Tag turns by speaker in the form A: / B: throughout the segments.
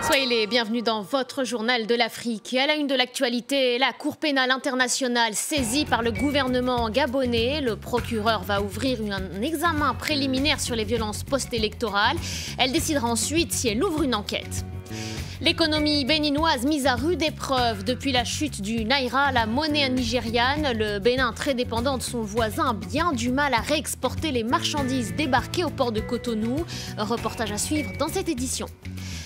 A: Soyez les bienvenus dans votre journal de l'Afrique. Et à la une de l'actualité, la Cour pénale internationale saisie par le gouvernement gabonais. Le procureur va ouvrir un examen préliminaire sur les violences post-électorales. Elle décidera ensuite si elle ouvre une enquête. L'économie béninoise mise à rude épreuve depuis la chute du Naira, la monnaie nigériane. Le Bénin, très dépendant de son voisin, a bien du mal à réexporter les marchandises débarquées au port de Cotonou. Un reportage à suivre dans cette édition.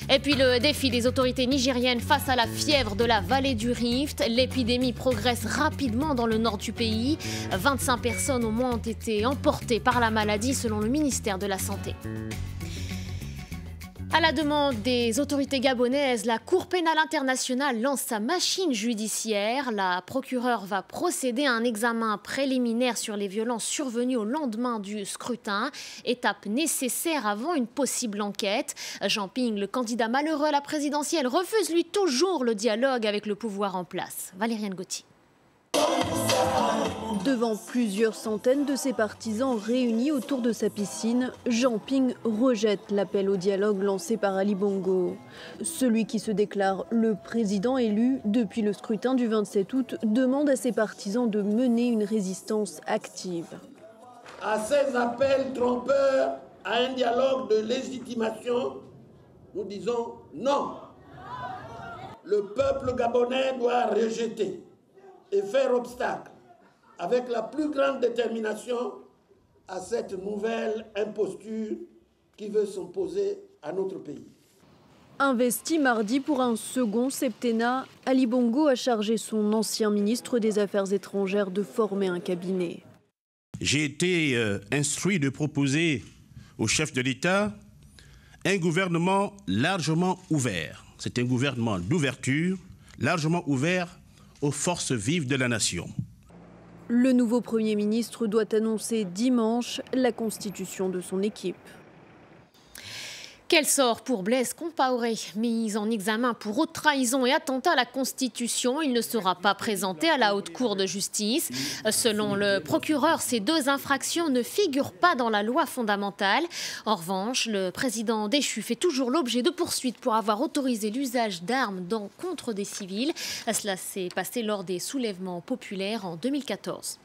A: Et puis le défi des autorités nigériennes face à la fièvre de la vallée du Rift. L'épidémie progresse rapidement dans le nord du pays. 25 personnes au moins ont été emportées par la maladie selon le ministère de la Santé. À la demande des autorités gabonaises, la Cour pénale internationale lance sa machine judiciaire. La procureure va procéder à un examen préliminaire sur les violences survenues au lendemain du scrutin, étape nécessaire avant une possible enquête. Jean Ping, le candidat malheureux à la présidentielle, refuse lui toujours le dialogue avec le pouvoir en place. Valériane Gauthier.
B: Devant plusieurs centaines de ses partisans réunis autour de sa piscine, Jean Ping rejette l'appel au dialogue lancé par Ali Bongo. Celui qui se déclare le président élu depuis le scrutin du 27 août demande à ses partisans de mener une résistance active.
C: À ces appels trompeurs à un dialogue de légitimation, nous disons non. Le peuple gabonais doit rejeter et faire obstacle avec la plus grande détermination à cette nouvelle imposture qui veut s'imposer à notre pays.
B: Investi mardi pour un second septennat, Ali Bongo a chargé son ancien ministre des Affaires étrangères de former un cabinet.
D: J'ai été instruit de proposer au chef de l'État un gouvernement largement ouvert. C'est un gouvernement d'ouverture, largement ouvert aux forces vives de la nation.
B: Le nouveau Premier ministre doit annoncer dimanche la constitution de son équipe.
A: Quel sort pour Blaise Compaoré, mis en examen pour haute trahison et attentat à la Constitution. Il ne sera pas présenté à la Haute Cour de justice. Selon le procureur, ces deux infractions ne figurent pas dans la loi fondamentale. En revanche, le président déchu fait toujours l'objet de poursuites pour avoir autorisé l'usage d'armes contre des civils. Cela s'est passé lors des soulèvements populaires en 2014.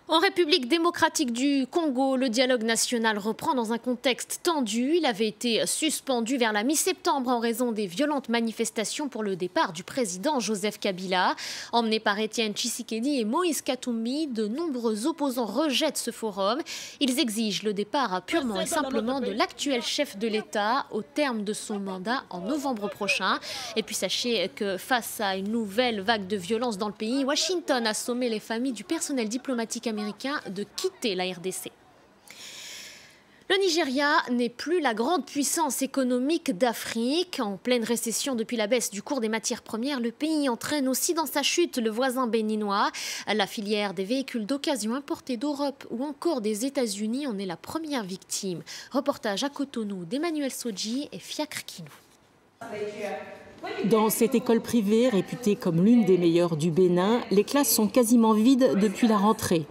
A: En République démocratique du Congo, le dialogue national reprend dans un contexte tendu. Il avait été suspendu vers la mi-septembre en raison des violentes manifestations pour le départ du président Joseph Kabila. Emmenés par Étienne Tshisekedi et Moïse Katumbi, de nombreux opposants rejettent ce forum. Ils exigent le départ purement et simplement de l'actuel chef de l'État au terme de son mandat en novembre prochain. Et puis sachez que face à une nouvelle vague de violence dans le pays, Washington a sommé les familles du personnel diplomatique américain de quitter la RDC. Le Nigeria n'est plus la grande puissance économique d'Afrique. En pleine récession depuis la baisse du cours des matières premières, le pays entraîne aussi dans sa chute le voisin béninois. La filière des véhicules d'occasion importés d'Europe ou encore des États-Unis en est la première victime. Reportage à Cotonou d'Emmanuel Soji et Fiacre Kinou.
E: Dans cette école privée, réputée comme l'une des meilleures du Bénin, les classes sont quasiment vides depuis la rentrée.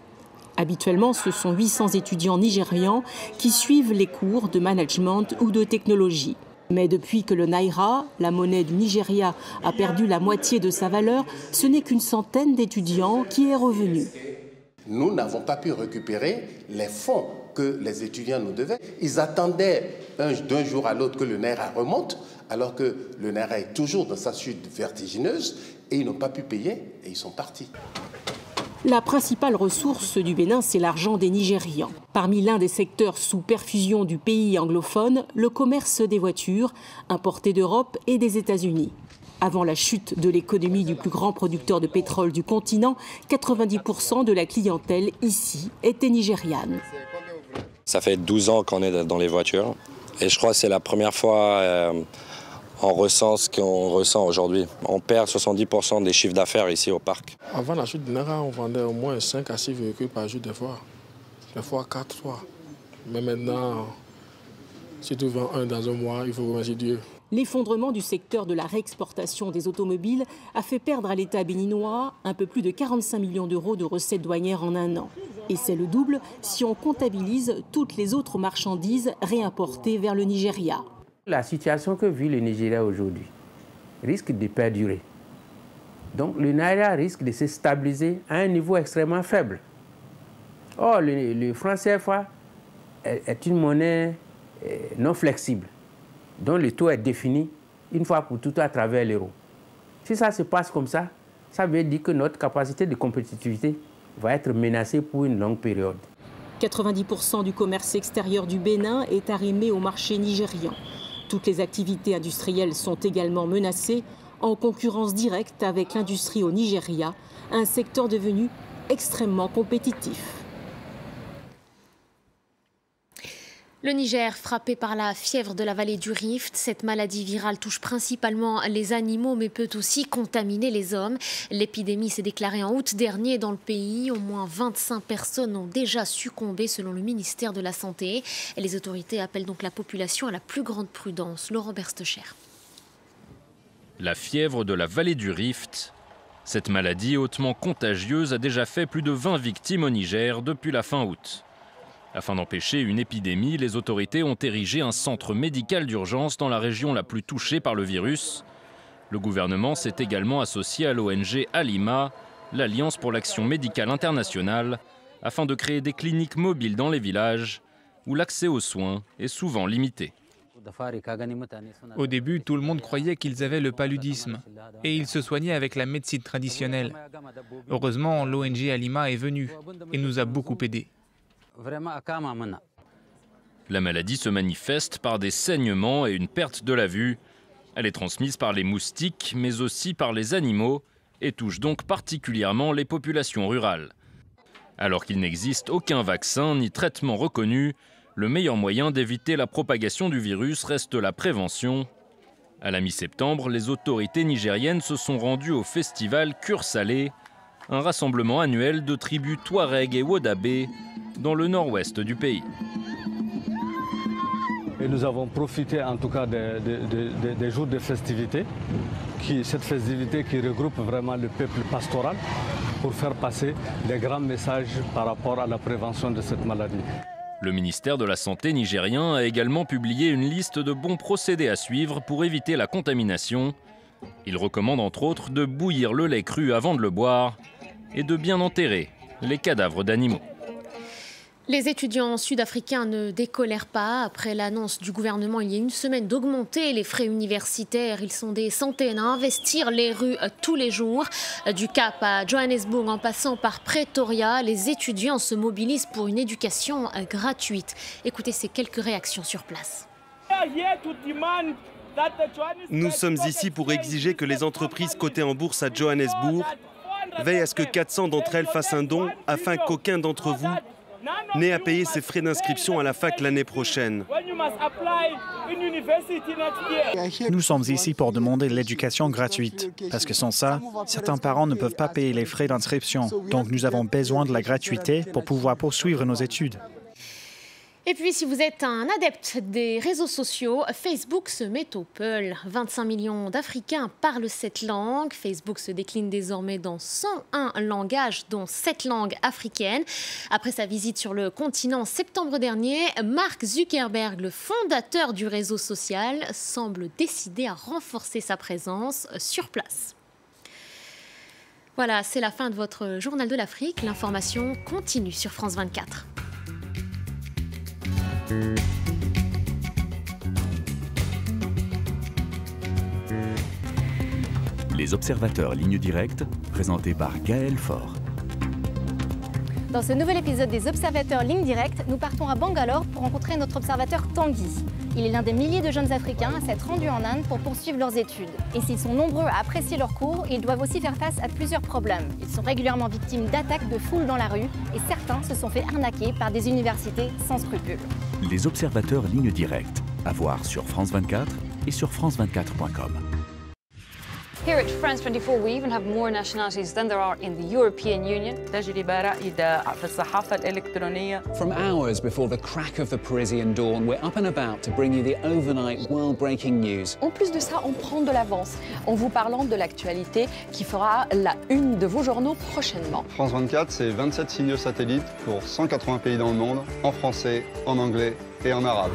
E: Habituellement, ce sont 800 étudiants nigérians qui suivent les cours de management ou de technologie. Mais depuis que le Naira, la monnaie du Nigeria, a perdu la moitié de sa valeur, ce n'est qu'une centaine d'étudiants qui est revenu.
F: Nous n'avons pas pu récupérer les fonds que les étudiants nous devaient. Ils attendaient d'un jour à l'autre que le Naira remonte, alors que le Naira est toujours dans sa chute vertigineuse, et ils n'ont pas pu payer et ils sont partis.
E: La principale ressource du Bénin, c'est l'argent des Nigérians. Parmi l'un des secteurs sous perfusion du pays anglophone, le commerce des voitures, importées d'Europe et des États-Unis. Avant la chute de l'économie du plus grand producteur de pétrole du continent, 90% de la clientèle ici était nigériane.
G: Ça fait 12 ans qu'on est dans les voitures et je crois que c'est la première fois on ressent ce qu'on ressent aujourd'hui. On perd 70% des chiffres d'affaires ici au parc.
H: Avant la chute du Naira, on vendait au moins 5 à 6 véhicules par jour des fois 4 fois. Mais maintenant, si tu vends un dans un mois, il faut remercier Dieu.
E: L'effondrement du secteur de la réexportation des automobiles a fait perdre à l'État béninois un peu plus de 45 millions d'euros de recettes douanières en un an. Et c'est le double si on comptabilise toutes les autres marchandises réimportées vers le Nigeria.
I: La situation que vit le Nigeria aujourd'hui risque de perdurer. Donc le Naira risque de se stabiliser à un niveau extrêmement faible. Or, le franc CFA est une monnaie non flexible, dont le taux est défini une fois pour toutes à travers l'euro. Si ça se passe comme ça, ça veut dire que notre capacité de compétitivité va être menacée pour une longue période.
E: 90% du commerce extérieur du Bénin est arrimé au marché nigérian. Toutes les activités industrielles sont également menacées, en concurrence directe avec l'industrie au Nigeria, un secteur devenu extrêmement compétitif.
A: Le Niger, frappé par la fièvre de la vallée du Rift, cette maladie virale touche principalement les animaux mais peut aussi contaminer les hommes. L'épidémie s'est déclarée en août dernier dans le pays. Au moins 25 personnes ont déjà succombé selon le ministère de la Santé. Et les autorités appellent donc la population à la plus grande prudence. Laurent Berstecher.
J: La fièvre de la vallée du Rift. Cette maladie hautement contagieuse a déjà fait plus de 20 victimes au Niger depuis la fin août. Afin d'empêcher une épidémie, les autorités ont érigé un centre médical d'urgence dans la région la plus touchée par le virus. Le gouvernement s'est également associé à l'ONG Alima, l'Alliance pour l'action médicale internationale, afin de créer des cliniques mobiles dans les villages où l'accès aux soins est souvent limité.
K: Au début, tout le monde croyait qu'ils avaient le paludisme et ils se soignaient avec la médecine traditionnelle. Heureusement, l'ONG Alima est venue et nous a beaucoup aidés.
J: La maladie se manifeste par des saignements et une perte de la vue. Elle est transmise par les moustiques, mais aussi par les animaux, et touche donc particulièrement les populations rurales. Alors qu'il n'existe aucun vaccin ni traitement reconnu, le meilleur moyen d'éviter la propagation du virus reste la prévention. À la mi-septembre, les autorités nigériennes se sont rendues au festival Cure Salée, un rassemblement annuel de tribus Touareg et Wodabé dans le nord-ouest du pays.
L: Et nous avons profité en tout cas des jours de festivité, cette festivité qui regroupe vraiment le peuple pastoral pour faire passer des grands messages par rapport à la prévention de cette maladie.
J: Le ministère de la Santé nigérien a également publié une liste de bons procédés à suivre pour éviter la contamination. Il recommande entre autres de bouillir le lait cru avant de le boire et de bien enterrer les cadavres d'animaux.
A: Les étudiants sud-africains ne décolèrent pas. Après l'annonce du gouvernement il y a une semaine d'augmenter les frais universitaires, ils sont des centaines à investir les rues tous les jours. Du Cap à Johannesburg en passant par Pretoria, les étudiants se mobilisent pour une éducation gratuite. Écoutez ces quelques réactions sur place.
M: Nous sommes ici pour exiger que les entreprises cotées en bourse à Johannesburg veillent à ce que 400 d'entre elles fassent un don afin qu'aucun d'entre vous n'ait à payer ses frais d'inscription à la fac l'année prochaine.
N: Nous sommes ici pour demander l'éducation gratuite, parce que sans ça, certains parents ne peuvent pas payer les frais d'inscription. Donc nous avons besoin de la gratuité pour pouvoir poursuivre nos études.
A: Et puis, si vous êtes un adepte des réseaux sociaux, Facebook se met au peul. 25 millions d'Africains parlent cette langue. Facebook se décline désormais dans 101 langages, dont 7 langues africaines. Après sa visite sur le continent en septembre dernier, Mark Zuckerberg, le fondateur du réseau social, semble décidé à renforcer sa présence sur place. Voilà, c'est la fin de votre journal de l'Afrique. L'information continue sur France 24.
O: Les observateurs Ligne Directe, présentés par Gaël Faure.
P: Dans ce nouvel épisode des observateurs Ligne Directe, nous partons à Bangalore pour rencontrer notre observateur Tanguy. Il est l'un des milliers de jeunes Africains à s'être rendus en Inde pour poursuivre leurs études. Et s'ils sont nombreux à apprécier leurs cours, ils doivent aussi faire face à plusieurs problèmes. Ils sont régulièrement victimes d'attaques de foule dans la rue et certains se sont fait arnaquer par des universités sans scrupules.
O: Les observateurs Ligne Directe, à voir sur France 24 et sur france24.com.
Q: Here at France 24, we even have more nationalities than there are in the European Union.
R: From hours before the crack of the Parisian dawn, we're up and about to bring you the overnight world-breaking news.
S: En plus de ça, on prend de l'avance en vous parlant de l'actualité qui fera la une de vos journaux prochainement.
T: France 24, c'est 27 signaux satellites pour 180 pays dans le monde, en français, en anglais et en arabe.